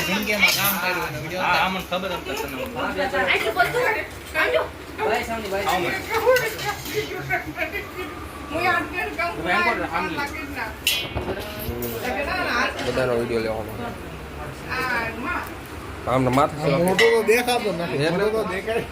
જિંદગીમાં કામ કર્યું ને વિડિયો આ મને ખબર એમ તને આટલું બધું કાંડો ભાઈ સામની ભાઈ બધાનો વિડિયો લેવાનો આમને માથે મોટો તો દેખાતો નથી મોટો તો દેખાય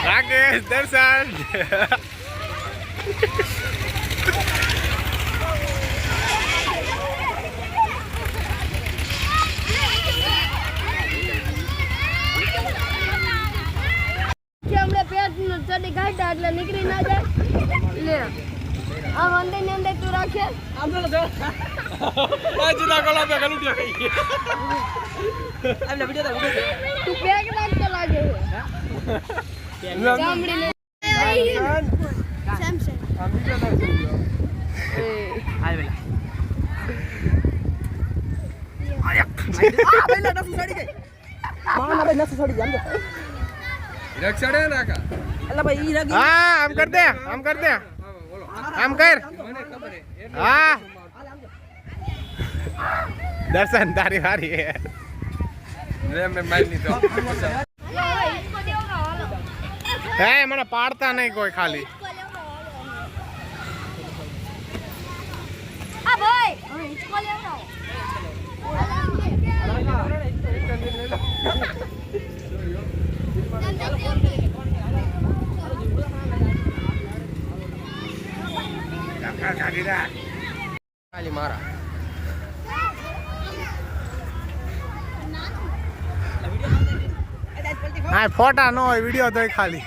રાકેશ દર્શન ચડી કાઢ્યા એટલે નીકળી ના જાય લે આ અંદર ને અંદર તું રાખે આમ તો આજના કોલા પે ગલુડિયા ખાઈ આમને વિડિયો તું બેગ નાખતો લાગે છે ચામડી ને સેમસંગ આ વિડિયો નાખજો હાલ વેલા આ પેલા નસ સડી ગઈ માના ભાઈ નસ સડી જાય રક્ષડે નાકા અલ્લા ભાઈ ઈ રગી હા આમ કર દે આમ કર મને ખબર હે હા દર્શન તારી વારી હે મેં મારી લીધો હે મને પાડતા નહીં કોઈ ખાલી આ ભાઈ હવે હિચકો લેવડાવો ખાલી મારા હા ફોટા નો હોય વિડિયો તો ખાલી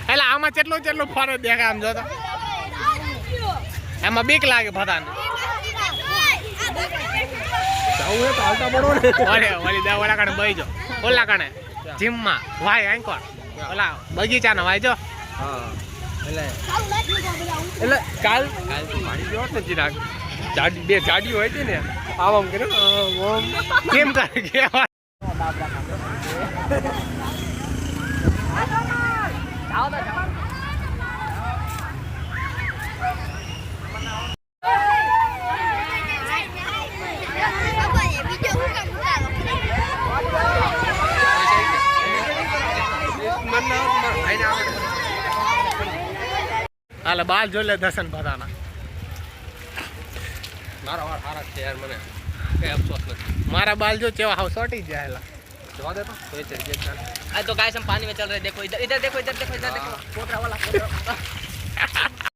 એટલે આમાં કેટલું ફરક દેખાય આમ જોતો એમાં બીક લાગે બધાને ઓલી દા ઓલા કાણે બઈ જો ઓલા કાણે જીમમાં વાય આંકોર ઓલા બગીચાના વાય જો એટલે કાલ તો પાણી પીવો ને જીરાક જાડી બે જાડી હોય છે ને આમ કર્યો કેમ કરે કેવા હાલે બાલ જોઈ લે દર્શન બધાના મારા વાર હારા છે યાર મને કઈ અફસોસ નથી મારા બાલ જો ચેવા હાવ સોટી જાય હેલા જવા દે તો आज तो गाइस हम पानी में चल रहे हैं देखो इधर इधर देखो इधर देखो इधर देखो पोटरा वाला पोटरा